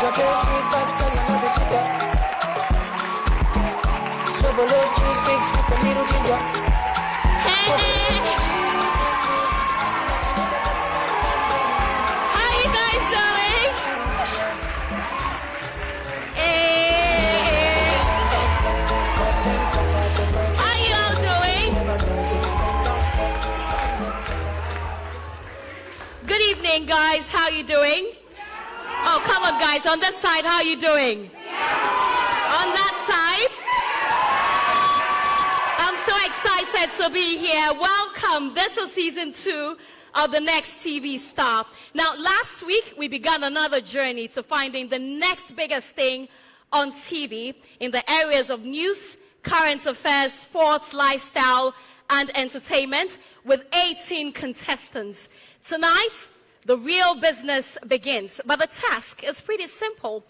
Your taste sweet, but you love it sweeter. So below juice mix with a little ginger. How you guys doing? How you all doing? Good evening, guys. How you doing? Oh, come on, guys. On this side, how you doing? On that side? I'm so excited to be here. Welcome. This is season 2 of The Next TV Star. Now, last week, we began another journey to finding the next biggest thing on TV in the areas of news, current affairs, sports, lifestyle, and entertainment with 18 contestants. Tonight, the real business begins. But the task is pretty simple.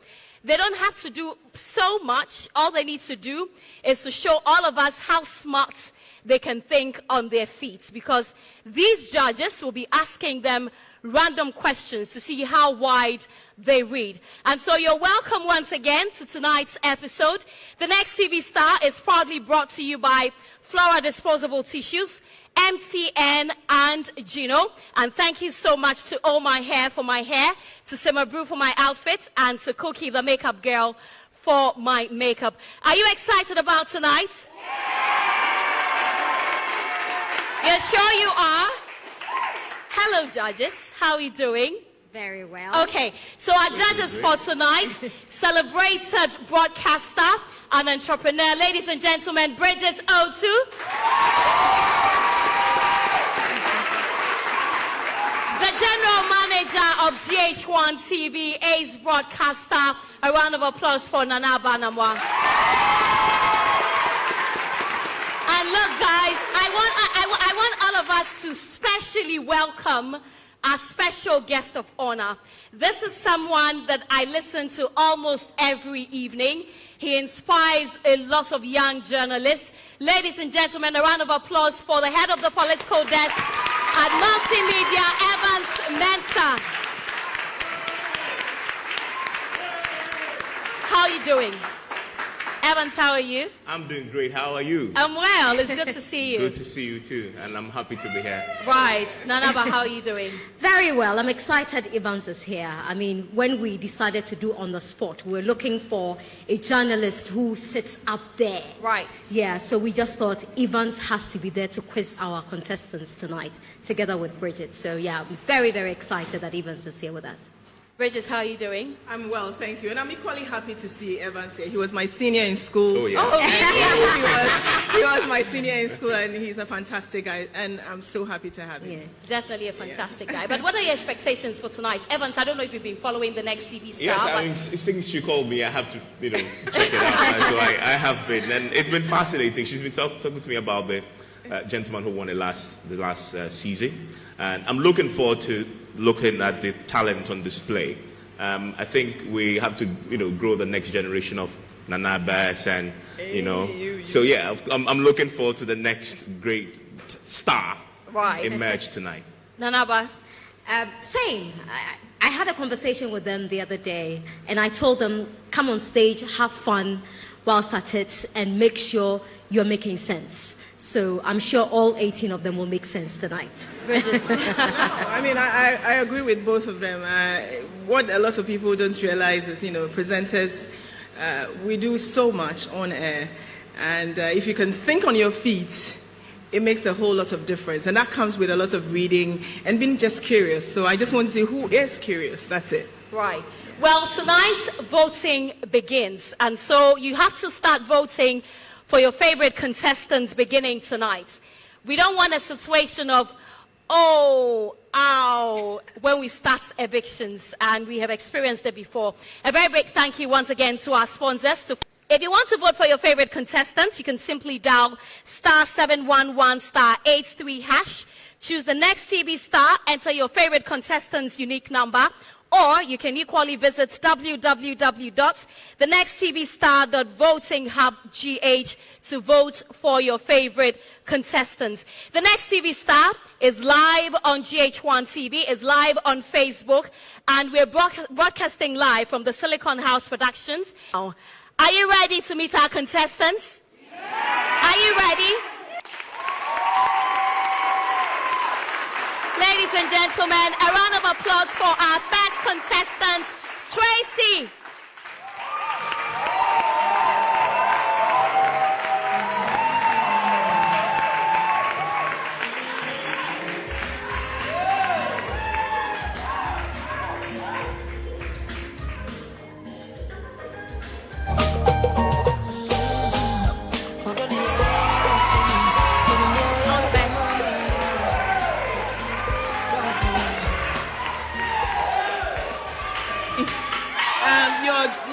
They don't have to do so much. All they need to do is to show all of us how smart they can think on their feet, because these judges will be asking them random questions to see how wide they read. And so you're welcome once again to tonight's episode. The Next TV Star is proudly brought to you by Flora Disposable Tissues, MTN, and GHOne. And thank you so much to All My Hair for my hair, to Simmer Brew for my outfit, and to Cookie the makeup girl for my makeup. Are you excited about tonight? You're sure you are? Hello, judges. How are you doing? Very well. Okay, so our judges for tonight, celebrated broadcaster and entrepreneur, ladies and gentlemen, Bridget O2. The general manager of GHOneTV, ace broadcaster. A round of applause for Nana Banamwa. And look, guys, I want all of us to specially welcome our special guest of honor. This is someone that I listen to almost every evening. He inspires a lot of young journalists. Ladies and gentlemen, a round of applause for the head of the political desk at Multimedia, Evans Mensah. How are you doing? Evans, how are you? I'm doing great. How are you? I'm well. It's good to see you. Good to see you too, and I'm happy to be here. Right. Nanaba, how are you doing? Very well. I'm excited Evans is here. I mean, when we decided to do On the Spot, we were looking for a journalist who sits up there. Right. Yeah, so we just thought Evans has to be there to quiz our contestants tonight, together with Bridget. So yeah, I'm very, very excited that Evans is here with us. Bridget, how are you doing? I'm well, thank you. And I'm equally happy to see Evans here. He was my senior in school. Oh, yeah. He was my senior in school, and he's a fantastic guy. And I'm so happy to have him. Yeah. Definitely a fantastic guy. But what are your expectations for tonight? Evans, I don't know if you've been following The Next TV Star. Yes, I mean, since she called me, I have to, check it out. So I have been. And it's been fascinating. She's been talking to me about the gentleman who won the last season. And I'm looking forward to looking at the talent on display. I think we have to, grow the next generation of Nana Bass and, So yeah, I'm looking forward to the next great star emerge tonight. Nanaba? Same. I had a conversation with them the other day, and I told them, come on stage, have fun whilst at it, and make sure you're making sense. So I'm sure all 18 of them will make sense tonight. I mean, I agree with both of them. What a lot of people don't realize is, presenters, we do so much on air. And if you can think on your feet, it makes a whole lot of difference. And that comes with a lot of reading and being just curious. So I just want to see who is curious. That's it. Right. Well, tonight, voting begins. And so you have to start voting for your favorite contestants beginning tonight. We don't want a situation of, when we start evictions, and we have experienced it before. A very big thank you once again to our sponsors. If you want to vote for your favorite contestants, you can simply dial *711 *83#. Choose the Next TV Star, enter your favorite contestant's unique number, Or you can equally visit www.thenexttvstar.votinghubgh to vote for your favorite contestants. The Next TV Star is live on GHOneTV, is live on Facebook, and we're broadcasting live from the Silicon House Productions. Are you ready to meet our contestants? Yeah. Are you ready? Ladies and gentlemen, a round of applause for our first contestant, Tracy.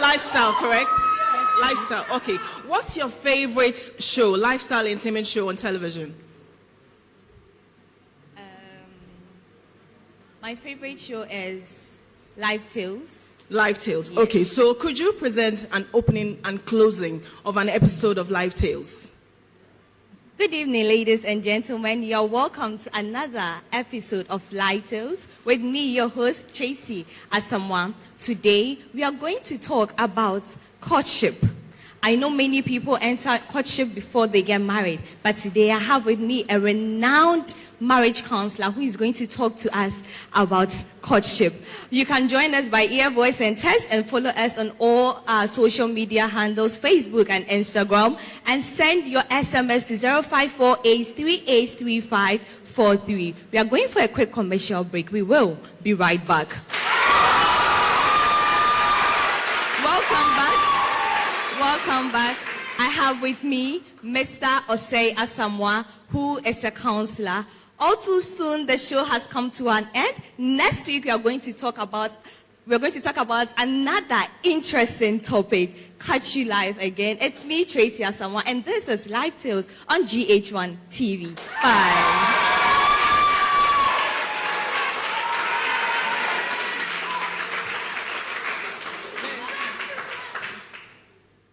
Lifestyle, correct? Yes. Lifestyle, okay. What's your favorite show, lifestyle intimate show on television? My favorite show is Live Tales. Live Tales, Yes. Okay. So could you present an opening and closing of an episode of Live Tales? Good evening, ladies and gentlemen. You're welcome to another episode of Live Tales with me, your host, Tracy Asamoah. Today, we are going to talk about courtship. I know many people enter courtship before they get married, but today I have with me a renowned marriage counselor who is going to talk to us about courtship. You can join us by ear, voice, and text, and follow us on all our social media handles, Facebook and Instagram, and send your SMS to 0548383543. We are going for a quick commercial break. We will be right back. Welcome back. I have with me Mr. Osei Asamoah, who is a counselor. All too soon, the show has come to an end. Next week, we're going to talk about another interesting topic. Catch you live again. It's me, Tracy Asamoah, and this is Live Tales on GHOneTV. Bye.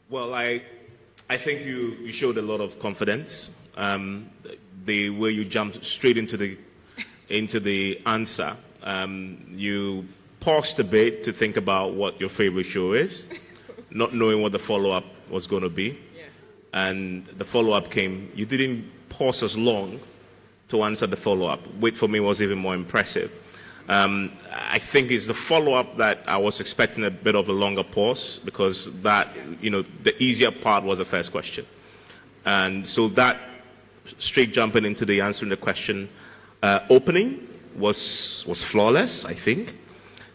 Well, I think you showed a lot of confidence. The way you jumped straight into the answer. You paused a bit to think about what your favorite show is, not knowing what the follow-up was going to be. Yes. And the follow-up came. You didn't pause as long to answer the follow-up. Wait for me was even more impressive. I think it's the follow-up that I was expecting a bit of a longer pause, because that, the easier part was the first question. And so that straight jumping into the answering the question opening was flawless, I think.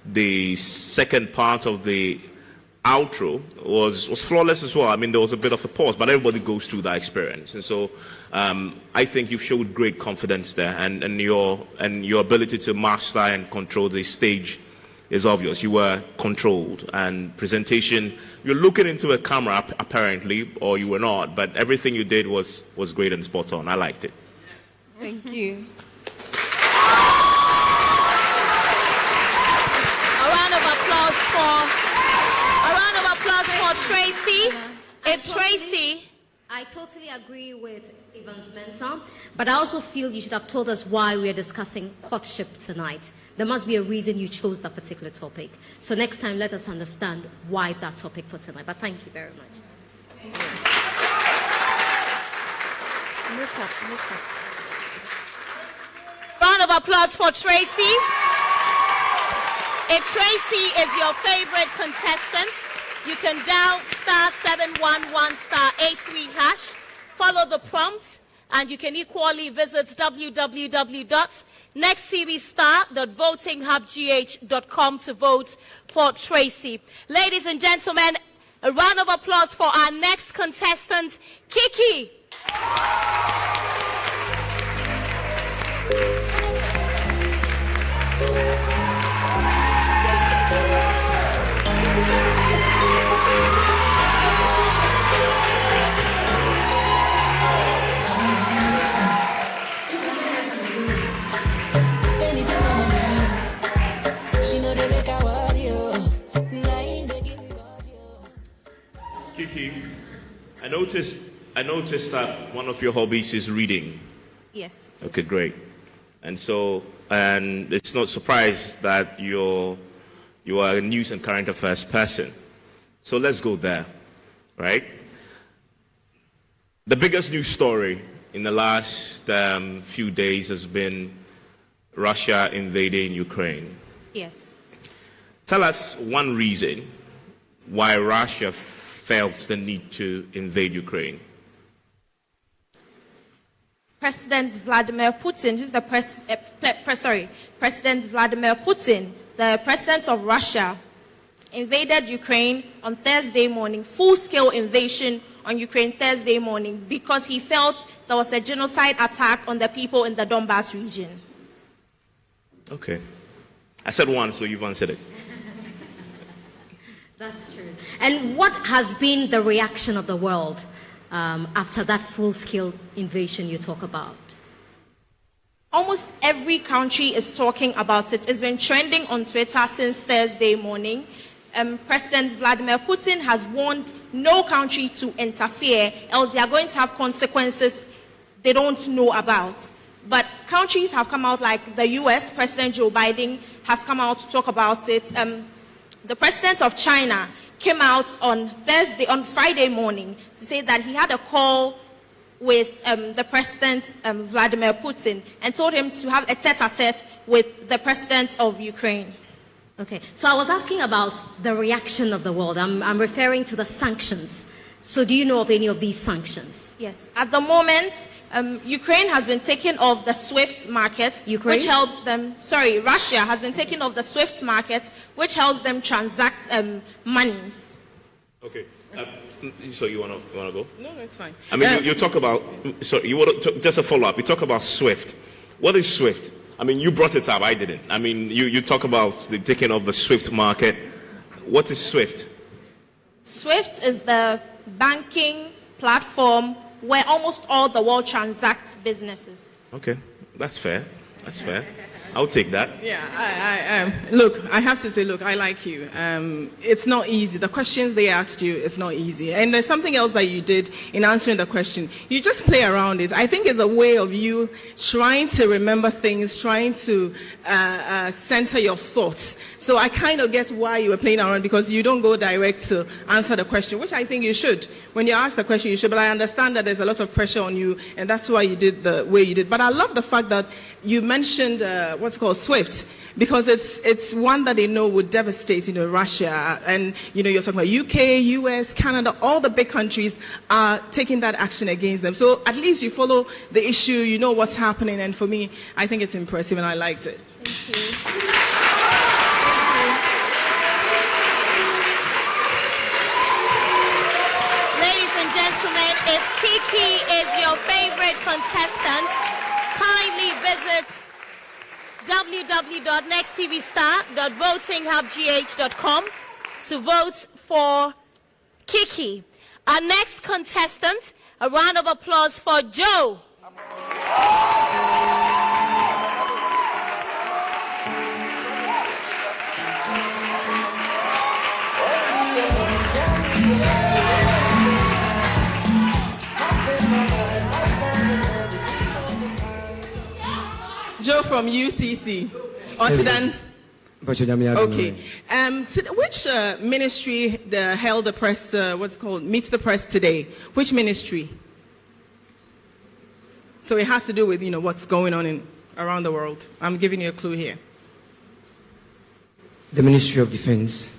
The second part of the outro was flawless as well. I mean, there was a bit of a pause, but everybody goes through that experience. And so I think you showed great confidence there, and your ability to master and control the stage is obvious. You were controlled, and presentation, you're looking into a camera apparently, or you were not, but everything you did was great and spot on. I liked it. Thank you. A round of applause for Tracy. I totally agree with Ivan Spencer, but I also feel you should have told us why we are discussing courtship tonight. There must be a reason you chose that particular topic. So next time, let us understand why that topic for tonight. But thank you very much. Round of applause for Tracy. If Tracy is your favorite contestant, you can dial *711*83#, follow the prompts, and you can equally visit www.nexttvstar.votinghubgh.com to vote for Tracy. Ladies and gentlemen, a round of applause for our next contestant, Kiki. She know they make her work. Kiki, I noticed that one of your hobbies is reading. Yes. Okay, great. And it's not surprised that you are a news and current affairs person. So let's go there, right? The biggest news story in the last few days has been Russia invading Ukraine. Yes. Tell us one reason why Russia felt the need to invade Ukraine. President Vladimir Putin, President Vladimir Putin, the president of Russia, invaded Ukraine on Thursday morning, full-scale invasion on Ukraine Thursday morning, because he felt there was a genocide attack on the people in the Donbas region. Okay. I said one, so you've answered it. That's true. And what has been the reaction of the world after that full-scale invasion you talk about? Almost every country is talking about it. It's been trending on Twitter since Thursday morning. President Vladimir Putin has warned no country to interfere, else they are going to have consequences they don't know about. But countries have come out, like the US, President Joe Biden has come out to talk about it. The president of China came out on Friday morning to say that he had a call with the president, Vladimir Putin, and told him to have a tete-a-tete with the president of Ukraine. Okay, so I was asking about the reaction of the world. I'm referring to the sanctions. So do you know of any of these sanctions? Yes. At the moment, Ukraine has been taken off the SWIFT market, which helps them. Russia has been taken off the SWIFT market, which helps them transact monies. Okay. So you wanna go? No, it's fine. I mean, you talk about. So you want to just a follow up. You talk about SWIFT. What is SWIFT? I mean, you brought it up. I didn't. I mean, you talk about the taking off the SWIFT market. What is SWIFT? SWIFT is the banking platform where almost all the world transacts businesses. Okay, that's fair. That's fair. I'll take that. Yeah, look, I have to say, look, I like you. It's not easy. The questions they asked you, it's not easy. And there's something else that you did in answering the question. You just play around it. I think it's a way of you trying to remember things, trying to center your thoughts. So I kind of get why you were playing around, because you don't go direct to answer the question, which I think you should. When you ask the question, you should. But I understand that there's a lot of pressure on you, and that's why you did the way you did. But I love the fact that you mentioned what's called SWIFT, because it's one that they know would devastate, Russia, and you're talking about UK, US, Canada, all the big countries are taking that action against them. So at least you follow the issue, you know what's happening, and for me, I think it's impressive, and I liked it. Thank you. Ladies and gentlemen, if Kiki is your favorite contestant, kindly visit www.nexttvstar.votinghubgh.com to vote for Kiki. Our next contestant, a round of applause for Joe. Joe from UCC. Okay. Which ministry held the press, meets the press today? Which ministry? So it has to do with, what's going on around the world. I'm giving you a clue here. The Ministry of Defense.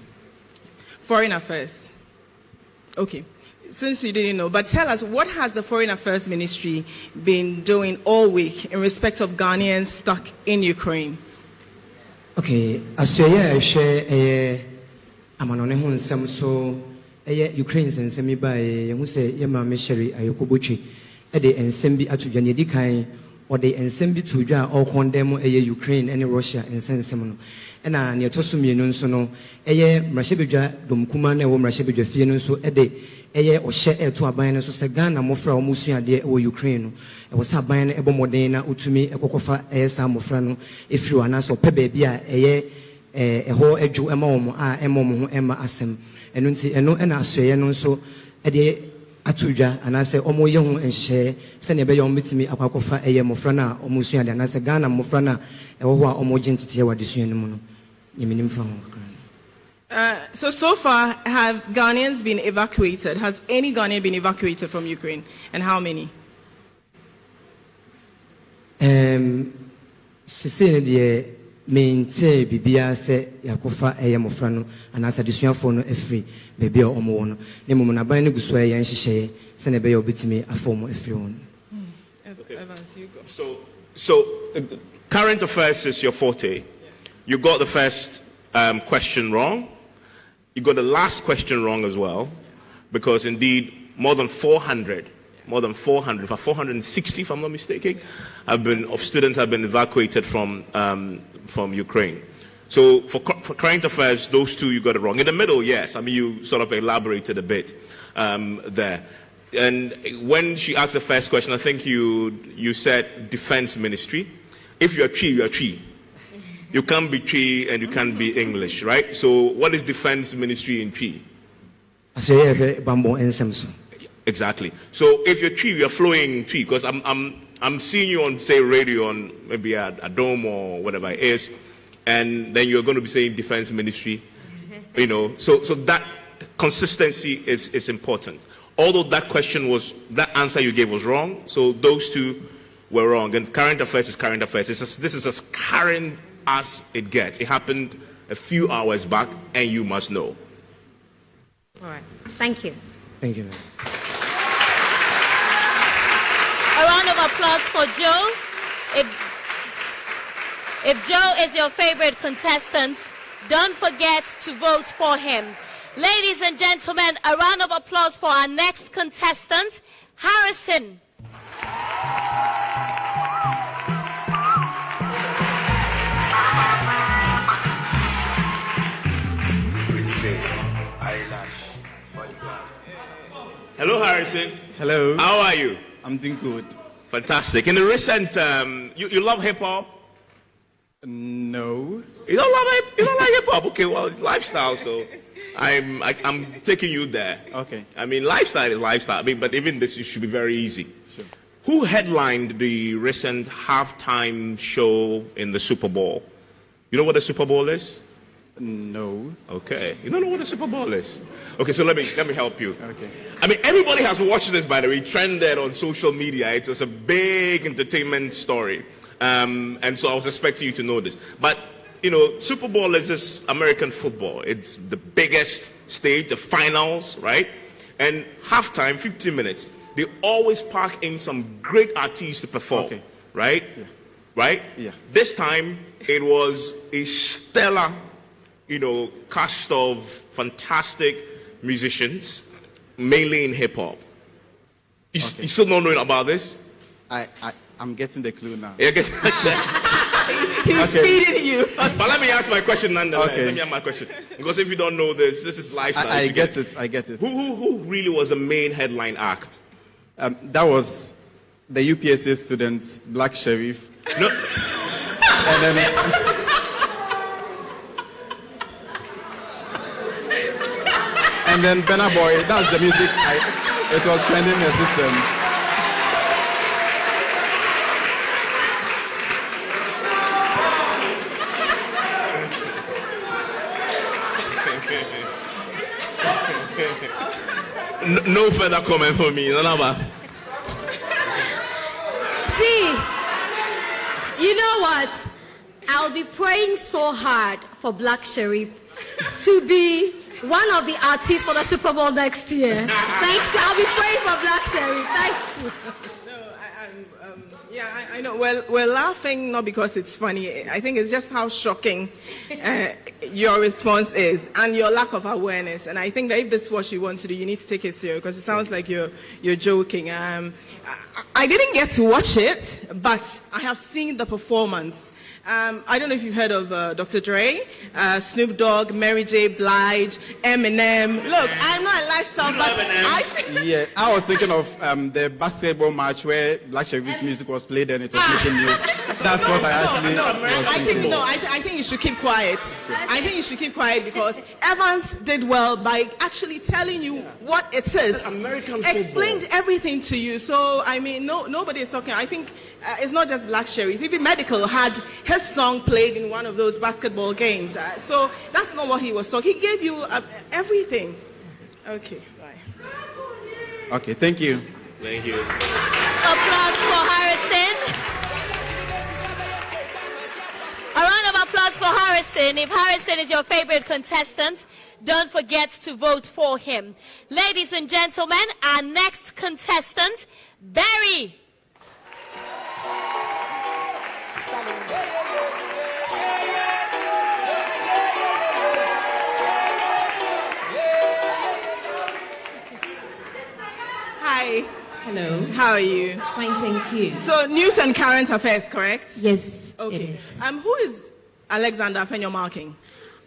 Foreign Affairs. Okay. Since you didn't know, but tell us, what has the Foreign Affairs Ministry been doing all week in respect of Ghanaians stuck in Ukraine? Okay, as I share Amanone Honsam, so Ukraine's and Semi by Yamuse Yama Mesheri Ayokobuchi, Ede and Sembi Atujani Dikai, or the Ensembi Tuja or condemn Ukraine and Russia and Sensemono. And near Tosumi Nunsono, Mrashebeja, Dumkumane, or Mrashebeja Fiano, so Ede. Or share to a band so Sagana Mofra or Musia de or Ukraine. It was a band Ebo Modena, Utumi, a Cocofa, Mofrano, if you are not so Pebebia, a whole edu emom, Emma Asem, and no and I say, and also ɛde atudwa anaasɛ ɔmo yɛ ho nhyehyɛ sɛnea ɛbɛyɛ ɔmo betumi akɔfa ɛyɛ mmɔfra no a ɔmo sua de anaasɛ Ghana mmɔfra no a ɛwɔ hɔ a ɔmo gye nteteɛ wɔ adesua no mu no yɛmenim fa ho So far, have Ghanaians been evacuated? Has any Ghanaian been evacuated from Ukraine? And how many? Sisi ne deɛ mente bibia sɛ yakofa ɛyɛ mmɔfra no anaasɛ adesuafoɔ no afiri baabi a ɔmo wɔ no ne mmom n'aban no gu so a yɛn nhyehyɛeɛ sɛnea ɛbɛyɛ ɔbɛtumi afɔ ɔmo afiri hɔ no. Evans, you go. So current affairs is your forte. You got the first question wrong. You got the last question wrong as well, because indeed more than 460, if I'm not mistaken, students have been evacuated from Ukraine. So for current affairs, those two you got it wrong. In the middle, yes, I mean you sort of elaborated a bit there. And when she asked the first question, I think you said Defense Ministry. If you are Tree, you are Tree. You can't be Tree and you can't be English, right? So what is Defense Ministry in Tree? Exactly. So if you're Tree, you're flowing Tree, because I'm seeing you on, say, radio on maybe a dome or whatever it is, and then you're going to be saying Defense Ministry, you know. So that consistency is important. Although that answer you gave was wrong, so those two were wrong. And current affairs is current affairs. This is as current as it gets. It happened a few hours back, and you must know. All right. Thank you. Thank you. A round of applause for Joe. If Joe is your favorite contestant, don't forget to vote for him. Ladies and gentlemen, a round of applause for our next contestant, Harrison. Pretty face, eyelash, body bag. Hello, Harrison. Hello. How are you? I'm doing good. Fantastic. In the recent, you love hip hop? No. You don't like hip hop? Okay, well, it's lifestyle, so I'm taking you there. Okay. I mean, lifestyle is lifestyle. I mean, but even this should be very easy. Sure. Who headlined the recent halftime show in the Super Bowl? You know what the Super Bowl is? No. Okay. You don't know what the Super Bowl is? Okay, so let me help you. Okay. I mean, everybody has watched this, by the way. It trended on social media. It was a big entertainment story. And so I was expecting you to know this. But, you know, Super Bowl is just American football. It's the biggest stage, the finals, right? And halftime, 15 minutes, they always pack in some great artists to perform, okay. Right? Yeah. Right? Yeah. This time, it was a stellar, you know, cast of fantastic musicians, mainly in hip-hop. You still don't know about this? I'm getting the clue now. Yeah, He's feeding you. But let me ask my question nonetheless. Okay. Let me ask my question. Because if you don't know this is lifestyle. I get it. Who really was the main headline act? That was the UPSA students, Black Sheriff. No. And then Benna Boy. That's the music. It was trending in the system. No further comment for me. See, you know what? I'll be praying so hard for Black Sheriff to be one of the artists for the Super Bowl next year. Thanks. I'll be praying for Black Sheriff. Thank you. I know. Well, we're laughing not because it's funny. I think it's just how shocking your response is and your lack of awareness. And I think that if this is what you want to do, you need to take it serious because it sounds like you're joking. I didn't get to watch it, but I have seen the performance. I don't know if you've heard of Dr. Dre, Snoop Dogg, Mary J. Blige, Eminem. Look, I'm not a lifestyle, but I think... Yeah, I was thinking of the basketball match where Black Sheriff's music was played and it was making news. That's what I actually I think you should keep quiet. I think you should keep quiet because Evans did well by actually telling you what it is. American explained everything to you. So I mean, nobody is talking. I think it's not just Black Sheriff. Even Medical had his song played in one of those basketball games. So that's not what he was talking. He gave you everything. Okay, bye. Okay, thank you. Thank you. Applause for Harrison. A round of applause for Harrison. If Harrison is your favorite contestant, don't forget to vote for him. Ladies and gentlemen, our next contestant, Barry. Hi. Hello. How are you? Fine, thank you. So, news and current affairs, correct? Yes. Okay. It is. Who is Alexander Afenyo-Markin?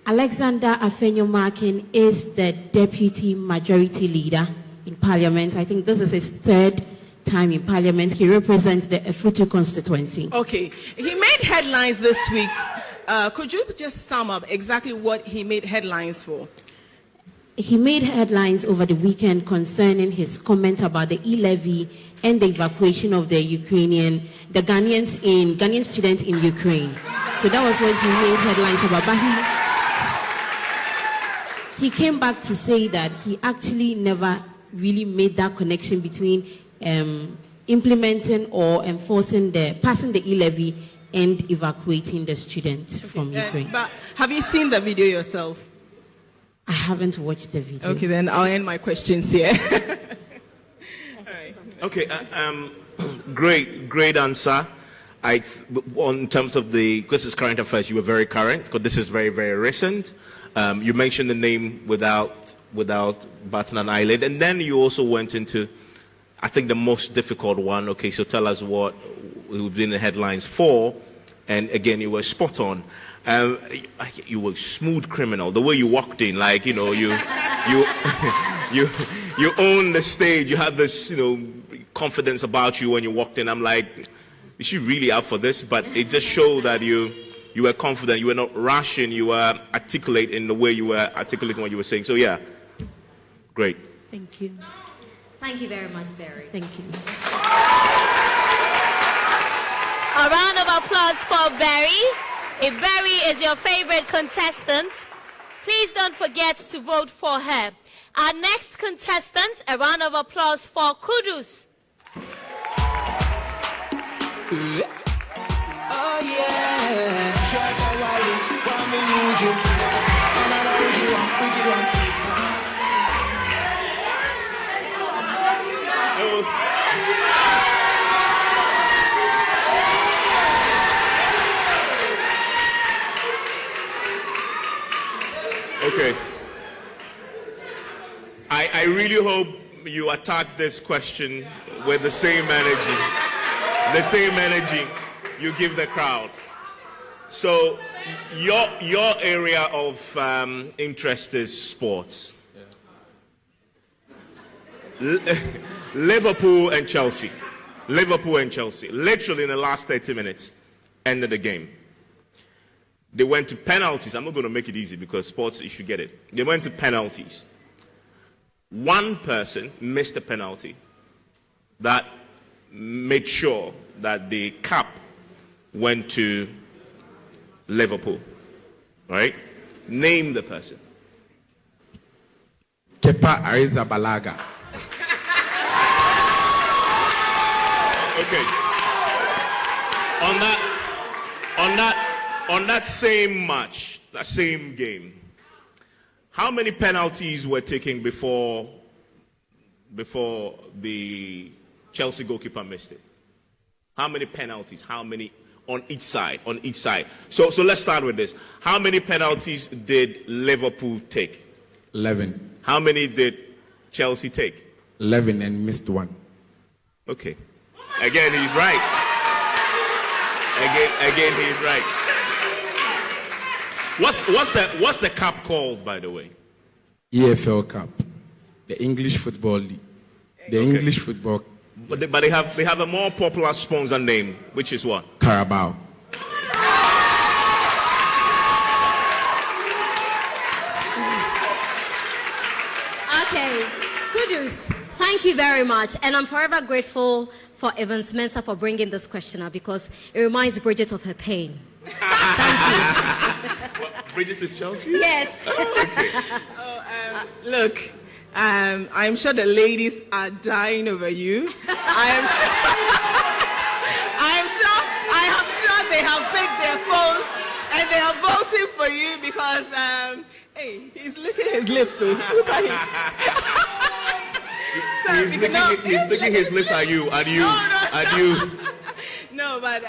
Alexander Afenyo-Markin is the deputy majority leader in Parliament. I think this is his third time in Parliament. He represents the Efutu constituency. Okay. He made headlines this week. Could you just sum up exactly what he made headlines for? He made headlines over the weekend concerning his comment about the e-levy and the evacuation of the Ghanaian students in Ukraine. So that was what he made headlines about. But he came back to say that he actually never really made that connection between implementing or passing the e-levy and evacuating the students from Ukraine. But have you seen the video yourself? I haven't watched the video. Okay, then I'll end my questions here. Okay, great answer. In terms of because it's current affairs, you were very current, because this is very, very recent. You mentioned the name without batting an eyelid, and then you also went into, I think, the most difficult one. Okay, so tell us what we've been in the headlines for, and again, you were spot on. You were a smooth criminal. The way you walked in, like, you own the stage. You had this, confidence about you when you walked in. I'm like, is she really up for this? But it just showed that you were confident. You were not rushing. You were articulate in the way you were articulating what you were saying. So yeah, great. Thank you. Thank you very much, Barry. Thank you. A round of applause for Barry. If Barry is your favorite contestant, please don't forget to vote for her. Our next contestant, a round of applause for Kudus. Oh yeah. Okay. I really hope you attack this question with the same energy. The same energy you give the crowd. So your area of interest is sports. Liverpool and Chelsea. Literally in the last 30 minutes, ended the game. They went to penalties. I'm not going to make it easy because sports, you should get it. They went to penalties. One person missed a penalty that made sure that the cap went to Liverpool. Right? Name the person. Kepa Arrizabalaga. Okay. On that same match, that same game, how many penalties were taken before the Chelsea goalkeeper missed it? How many penalties? How many on each side? So let's start with this. How many penalties did Liverpool take? 11. How many did Chelsea take? 11 and missed one. Okay. Again, he's right. Again, he's right. What's the cup called, by the way? EFL Cup, the English Football League, the English Football. But they have a more popular sponsor name, which is what? Carabao. Okay, Kudus, thank you very much. And I'm forever grateful for Evans Mensah for bringing this question up because it reminds Bridget of her pain. Thank you. What, Bridget is Chelsea? Yes. Look, I'm sure the ladies are dying over you. I am sure they have picked their phones and they are voting for you because, hey, he's licking his lips. So look at him. He's licking his lips at you. No, but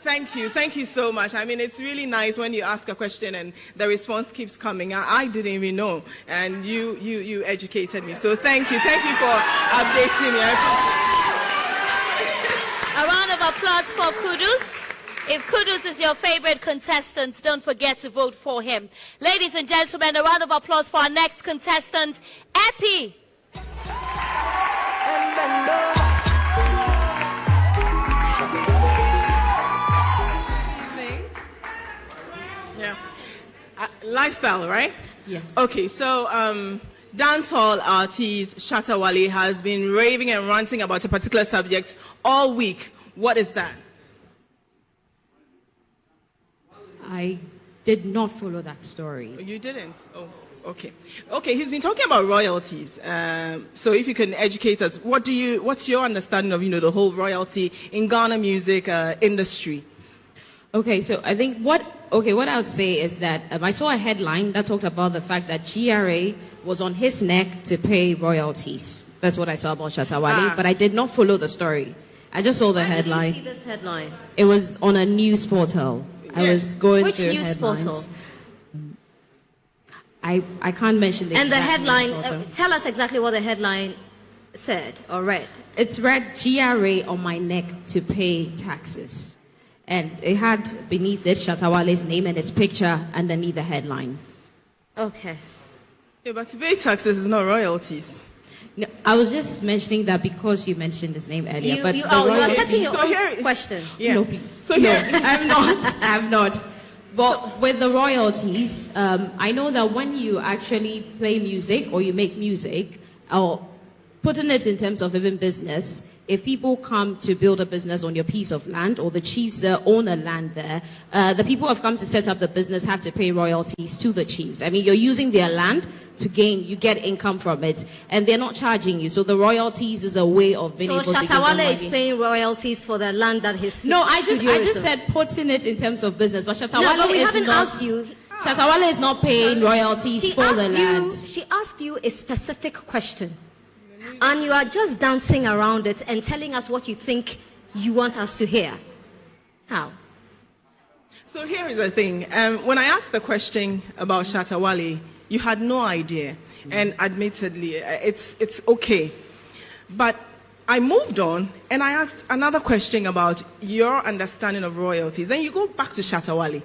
thank you so much. I mean, it's really nice when you ask a question and the response keeps coming. I didn't even know, and you educated me. So thank you for updating me. A round of applause for Kudus. If Kudus is your favorite contestant, don't forget to vote for him. Ladies and gentlemen, a round of applause for our next contestant, Eppie. Yeah. Lifestyle, right? Yes. Okay, so dancehall artist Shatta Wale has been raving and ranting about a particular subject all week. What is that? I did not follow that story. You didn't? Oh, okay. Okay, he's been talking about royalties. So if you can educate us, what's your understanding of, the whole royalty in Ghana music industry? Okay, so I think what I would say is that I saw a headline that talked about the fact that GRA was on his neck to pay royalties. That's what I saw about Shatta Wale, but I did not follow the story. I just saw the headline. Did you see this headline? It was on a news portal. Yes. I was going Which through news headlines. portal? I can't mention the And the exact headline, news portal. tell us exactly what the headline said or read. It's read GRA on my neck to pay taxes. And it had beneath it Shatta Wale's name and his picture underneath the headline. Okay. Yeah, but to pay taxes is not royalties. No, I was just mentioning that because you mentioned his name earlier. You but are royalties- setting your So here- own question. Yeah. No, please. So No, here, I'm not. But with the royalties, I know that when you actually play music or you make music, or putting it in terms of even business, if people come to build a business on your piece of land or the chiefs that own a land there, the people who have come to set up the business have to pay royalties to the chiefs. I mean, you're using their land to gain, you get income from it, and they're not charging you. So the royalties is a way of being able to give them Shatta Wale money. is paying royalties for the land that his No, I studio is just on. said putting it in terms of business, but Shatta No, Wale but we is haven't not. asked you. Shatta Wale is not paying royalties for the land. She asked you a specific question. And you are just dancing around it and telling us what you think you want us to hear. How? so here is the thing. When I asked the question about Shatta Wale, you had no idea. And admittedly, it's okay. But I moved on and I asked another question about your understanding of royalties. Then you go back to Shatta Wale.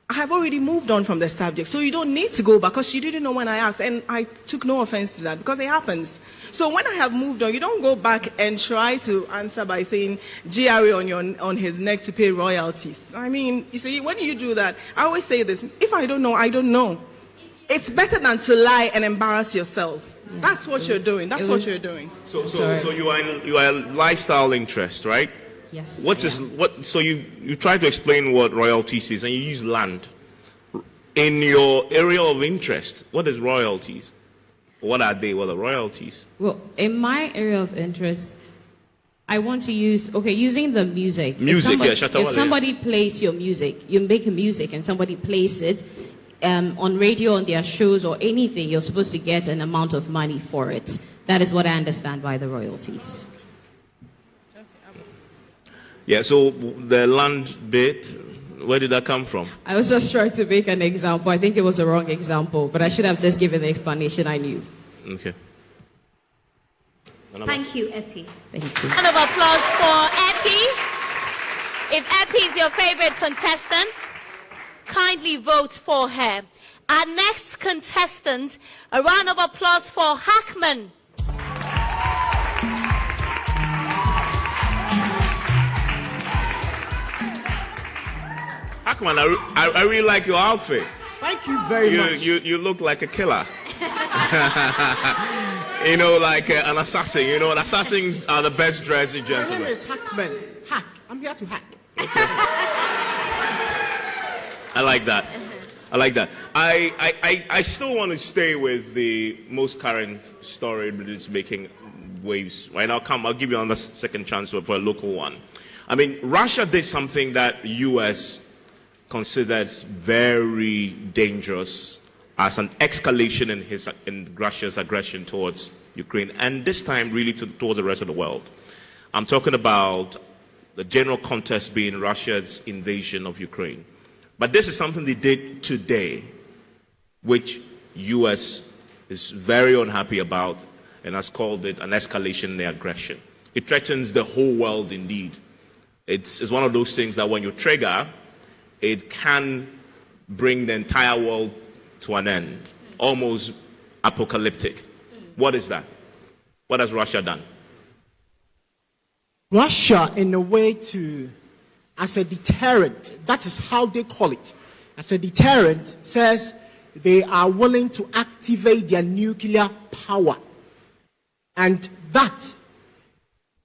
I have already moved on from the subject, so you don't need to go back because you didn't know when I asked, and I took no offense to that because it happens. So when I have moved on, you don't go back and try to answer by saying GRA on his neck to pay royalties. I mean, you see, when you do that, I always say this: if I don't know, I don't know. It's better than to lie and embarrass yourself. Yeah, That's what you're doing. That's what you're doing. So you are a lifestyle interest, right? Yes. So you try to explain what royalties is, and you use land in your area of interest. What is royalties? What are they? What are royalties? Well, in my area of interest, I want to use using the music. Music, Shatta Wale, If somebody plays your music, you make a music, and somebody plays it on radio, on their shows, or anything, you're supposed to get an amount of money for it. That is what I understand by the royalties. Yeah. So the land bit, where did that come from? I was just trying to make an example. I think it was a wrong example, but I should have just given the explanation I knew. Okay. Thank you, Eppie. Thank you. Round of applause for Eppie. If Eppie is your favorite contestant, kindly vote for her. Our next contestant, a round of applause for Hackman. Hackman, I really like your outfit. Thank you very much. You look like a killer. You know, like an assassin. You know, assassins are the best dressed gentlemen. My name is Hackman. Hack. I'm here to hack. I like that. I like that. I still want to stay with the most current story that is making waves. Right, I'll give you another second chance for a local one. I mean, Russia did something that the U.S. considers very dangerous as an escalation in Russia's aggression towards Ukraine, and this time really towards the rest of the world. I'm talking about the general context being Russia's invasion of Ukraine. But this is something they did today, which U.S. is very unhappy about and has called it an escalation in their aggression. It threatens the whole world indeed. It's one of those things that when you trigger, it can bring the entire world to an end, almost apocalyptic. What is that? What has Russia done? Russia, in a way, as a deterrent, that is how they call it. As a deterrent, says they are willing to activate their nuclear power. And that,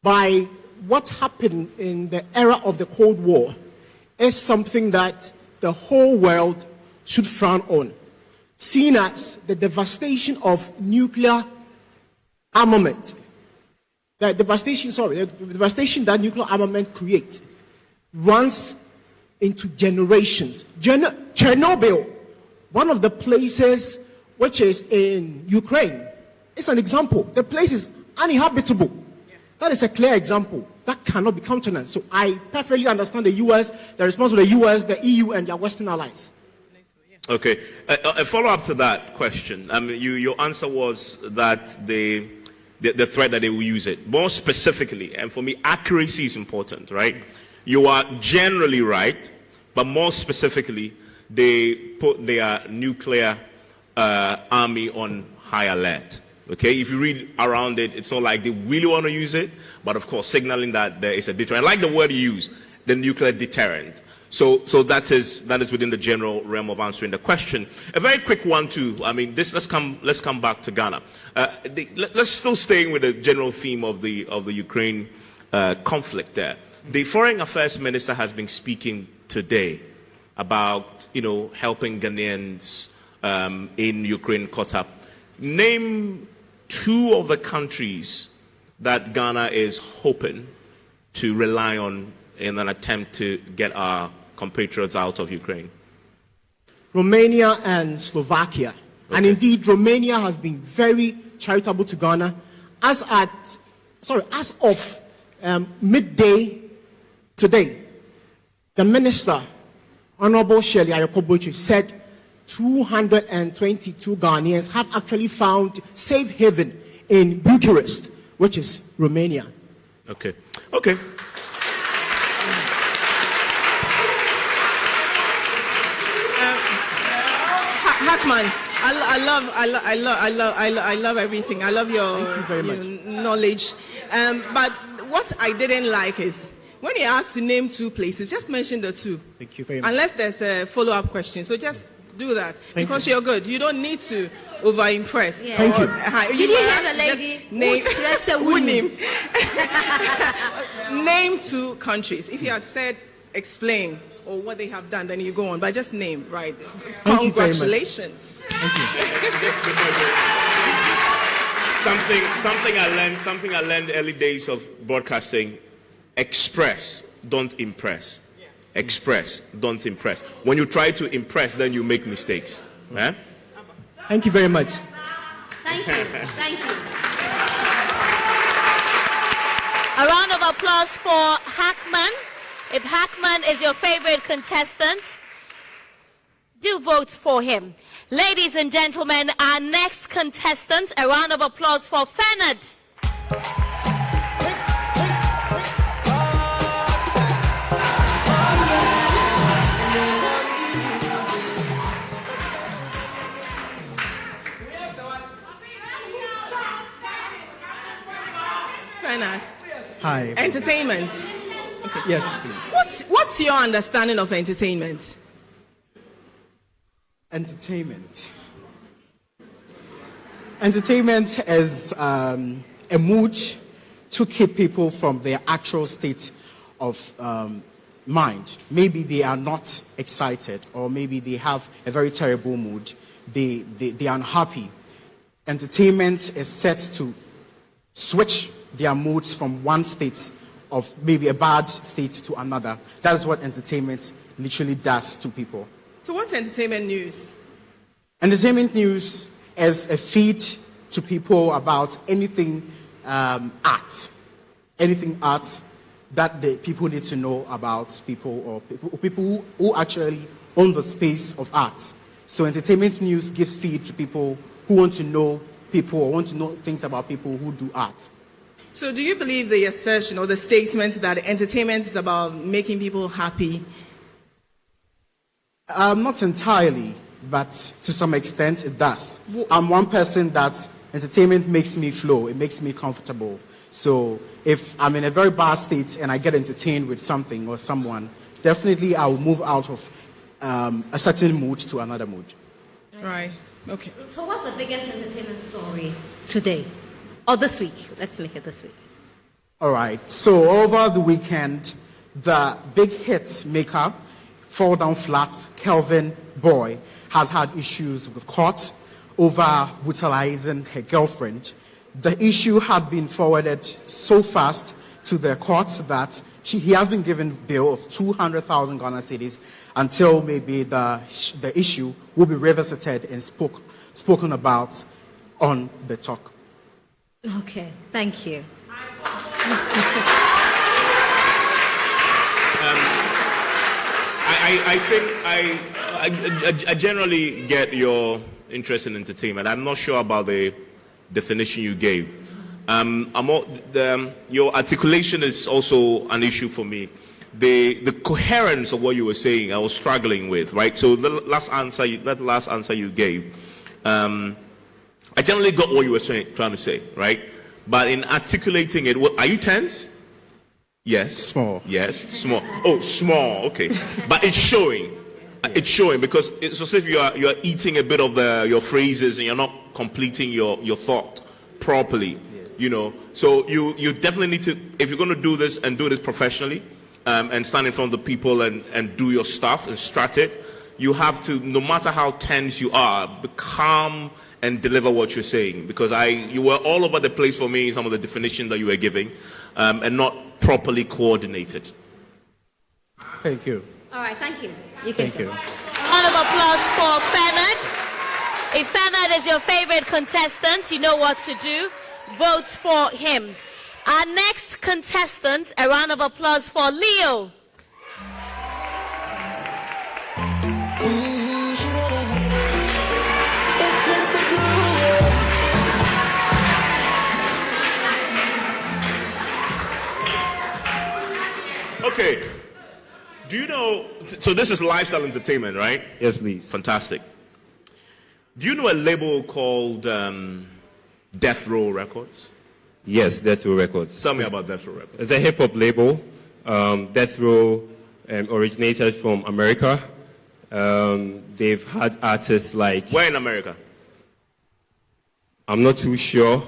by what happened in the era of the Cold War, is something that the whole world should frown on. Seen as the devastation of nuclear armament. The devastation that nuclear armament creates runs into generations. Chernobyl, one of the places which is in Ukraine, is an example. The place is uninhabitable. That is a clear example. That cannot be countenanced. So I perfectly understand the U.S., the response of the U.S., the EU, and their Western allies. Okay. A follow-up to that question. Your answer was that the threat that they will use it. More specifically, and for me, accuracy is important, right? You are generally right, but more specifically, they put their nuclear army on high alert. Okay, if you read around it, it's not like they really want to use it, but of course, signaling that there is a deterrent. I like the word you use, the nuclear deterrent. So that is within the general realm of answering the question. A very quick one too. I mean, let's come back to Ghana. Let's still staying with the general theme of the Ukraine conflict there. The Foreign Affairs Minister has been speaking today about helping Ghanaians in Ukraine caught up. Name two of the countries that Ghana is hoping to rely on in an attempt to get our compatriots out of Ukraine. Romania and Slovakia. Okay. And indeed, Romania has been very charitable to Ghana. As of midday today, the minister, Honorable Shirley Ayokobochi, said 222 Ghanaians have actually found safe haven in Bucharest, which is Romania. Okay. Hackman, I love everything. I love your knowledge. But what I didn't like is when he asked to name two places, just mention the two. Thank you very much. Unless there's a follow-up question. So just do that. Because you're good. You don't need to over-impress. Yeah. Thank you. Did you hear the lady? Name two countries. If you had said explain or what they have done, then you go on. But just name, right? Congratulations. Thank you. Something I learned early days of broadcasting: express, don't impress. Express, don't impress. When you try to impress, then you make mistakes. Right? Thank you very much. Thank you. Thank you. A round of applause for Hackman. If Hackman is your favorite contestant, do vote for him. Ladies and gentlemen, our next contestant, a round of applause for Fernand. Fernand. Hi. Entertainment. Okay. Yes, please. What's your understanding of entertainment? Entertainment. Entertainment is a mood to keep people from their actual state of mind. Maybe they are not excited, or maybe they have a very terrible mood. They are unhappy. Entertainment is set to switch their moods from one state of maybe a bad state to another. That is what entertainment literally does to people. So what's entertainment news? Entertainment news is a feed to people about anything art. Anything art that the people need to know about people, or people who actually own the space of art. So entertainment news gives feed to people who want to know people or want to know things about people who do art. So do you believe the assertion or the statement that entertainment is about making people happy? Not entirely, but to some extent it does. I'm one person that entertainment makes me flow. It makes me comfortable. So if I'm in a very bad state and I get entertained with something or someone, definitely I will move out of a certain mood to another mood. Right. Okay. So what's the biggest entertainment story today? Or this week? Let's make it this week. All right. So over the weekend, the big hit maker, Fall Down Flat, Kelvin Boy, has had issues with court over brutalizing her girlfriend. The issue had been forwarded so fast to the courts that he has been given bail of 200,000 Ghana cedis until maybe the issue will be revisited and spoken about on the talk. Okay, thank you. I think I generally get your interest in entertainment. I'm not sure about the definition you gave. Your articulation is also an issue for me. The coherence of what you were saying, I was struggling with, right? So the last answer you gave, I generally got what you were trying to say, right? But in articulating it, are you tense? Yes. Small. Yes. Small. Oh, small. Okay. But it's showing. It's showing because it's as if you are eating a bit of your phrases and you're not completing your thought properly. Yes. You know. So you definitely need to, if you're going to do this and do this professionally, and stand in front of the people and do your stuff and strat it, you have to, no matter how tense you are, be calm and deliver what you're saying. Because you were all over the place for me in some of the definitions that you were giving, and not properly coordinated. Thank you. All right, thank you. Thank you. Round of applause for Fernand. If Fernand is your favorite contestant, you know what to do. Vote for him. Our next contestant, a round of applause for Leo. Okay. Do you know, so this is lifestyle entertainment, right? Yes, please. Fantastic. Do you know a label called Death Row Records? Yes, Death Row Records. Tell me about Death Row Records. It's a hip-hop label. Death Row originated from America. They've had artists like... Where in America? I'm not too sure.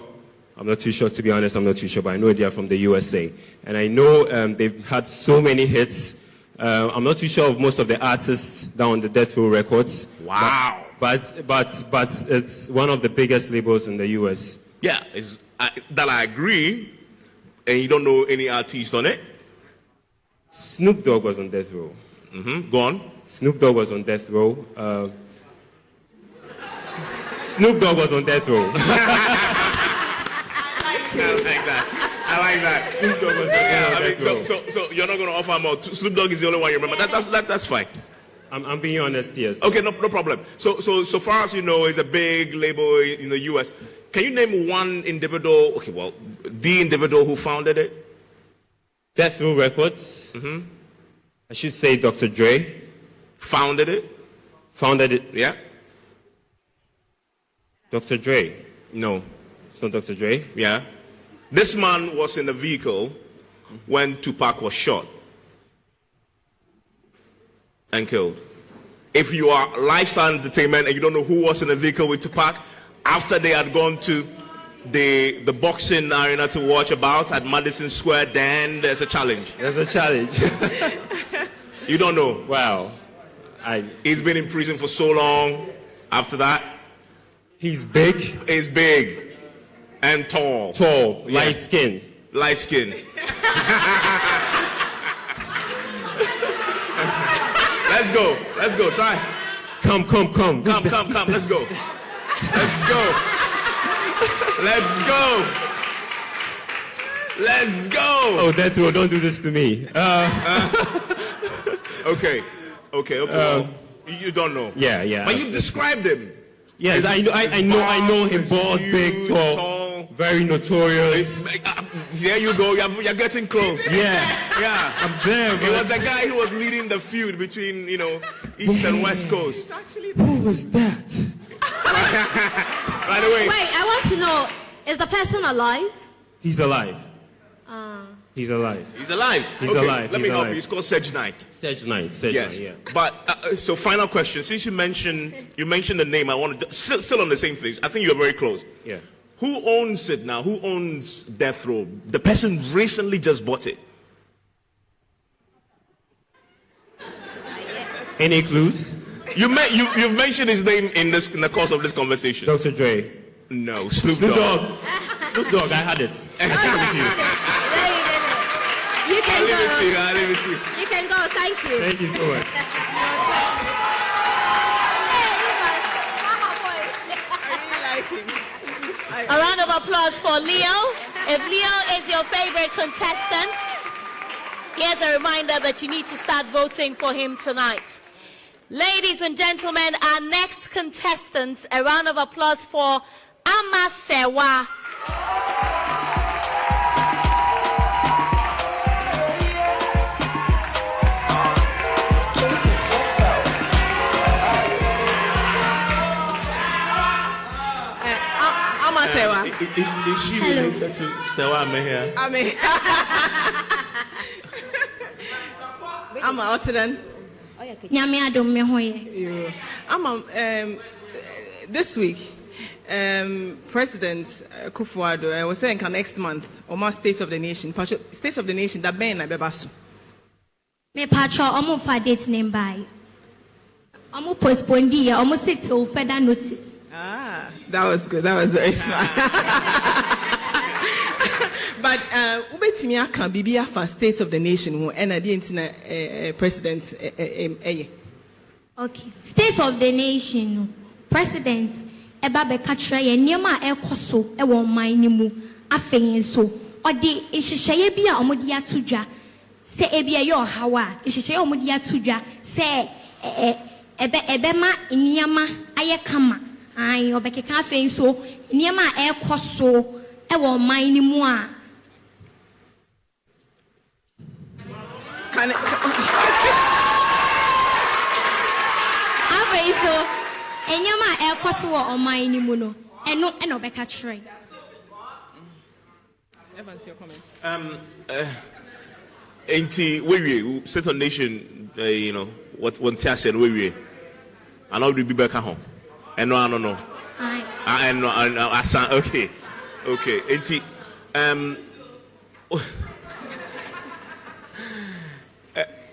To be honest. I'm not too sure, but I know they are from the USA. And I know they've had so many hits. I'm not too sure of most of the artists down on the Death Row Records. Wow. But it's one of the biggest labels in the US. Yeah, that I agree. And you don't know any artist on it? Snoop Dogg was on Death Row. Mm-hmm. Go on. Snoop Dogg was on Death Row. Snoop Dogg was on Death Row. I like that. Snoop Dogg was on Death Row. So you're not going to offer more. Snoop Dogg is the only one you remember. That's fine. I'm being honest, yes. Okay, no problem. So far as you know, it's a big label in the US. Can you name one individual? Okay, well, the individual who founded it? Death Row Records. Mm-hmm. I should say Dr. Dre. Founded it? Founded it. Yeah. Dr. Dre. No. It's not Dr. Dre. Yeah. This man was in a vehicle when Tupac was shot and killed. If you are lifestyle entertainment and you don't know who was in a vehicle with Tupac, after they had gone to the boxing arena to watch a bout at Madison Square, then there's a challenge. There's a challenge. You don't know? Wow. He's been in prison for so long. After that, he's big. He's big and tall. Tall, light skin. Light skin. Let's go. Let's go. Try. Come. Come. Let's go. Let's go. Let's go. Let's go. Oh, Death Row, don't do this to me. Okay. Well, you don't know. Yeah. But you described him. Yes, I know him. Bald, big, tall, very notorious. There you go. You're getting close. Yeah. I'm there. He was the guy who was leading the feud between, East and West Coast. Who was that? By the way. Wait, I want to know, is the person alive? He's alive. He's alive. He's alive. He's okay, alive. Let me help you. It's called Sedge Knight. Sedge Knight. Yes. Yeah. But so final question. Since you mentioned the name, I wanted to, still on the same thing. I think you're very close. Yeah. Who owns it now? Who owns Death Row? The person recently just bought it. Any clues? You've mentioned his name in the course of this conversation. Dr. Dre. No, Snoop Dogg. Snoop Dogg, I had it. You can go. I'll leave it to you. You can go. Thank you. Thank you so much. A round of applause for Leo. If Leo is your favorite contestant, here's a reminder that you need to start voting for him tonight. Ladies and gentlemen, our next contestant, a round of applause for Amazeewa. Amazeewa. Is she related to Sewa Mehia? I'm out then. This week, President Kufuor was saying next month, almost State of the Nation, that Ben Abebasu. Me patro almost for date name by. Almost postponed here, almost it till further notice. Ah, that was good. That was very smart. But ubetimi aka bibia for State of the Nation who and the president Okay. State of the Nation President eba be katra ye niema ekoso e wo man ni mu afenye so odi ihihye bi a omodi atodwa se ebia ye ohawa ihihye omodi atodwa se ebe ma niema aye kama ai obekeka afenye so niema ekoso e wo man ni mu a so enyama ekoso wo oman ni mu no eno obeka try. Evans, your comment. We State of Nation, what one tia said we and all be back home. And no, I don't know.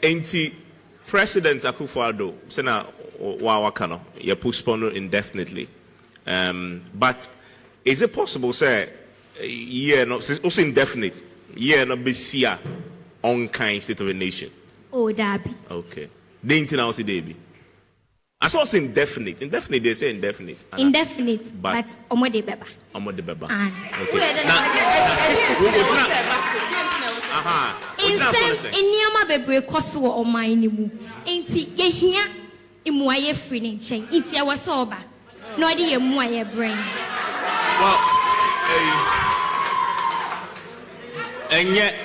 Okay. President Akufo-Addo say na wakano you postpone indefinitely. But is it possible say also indefinite no be see on kind State of a Nation? Oh, Dabi. Okay. The internal say Dabi. I saw indefinite. Indefinite, they say indefinite. Indefinite, but omode beba. Omode beba. Inyama bebre koso wo oman ni mu. Enti ye hia imuaye free ne nchen. Enti e wose oba. No ade ye muaye brain. Well, and yet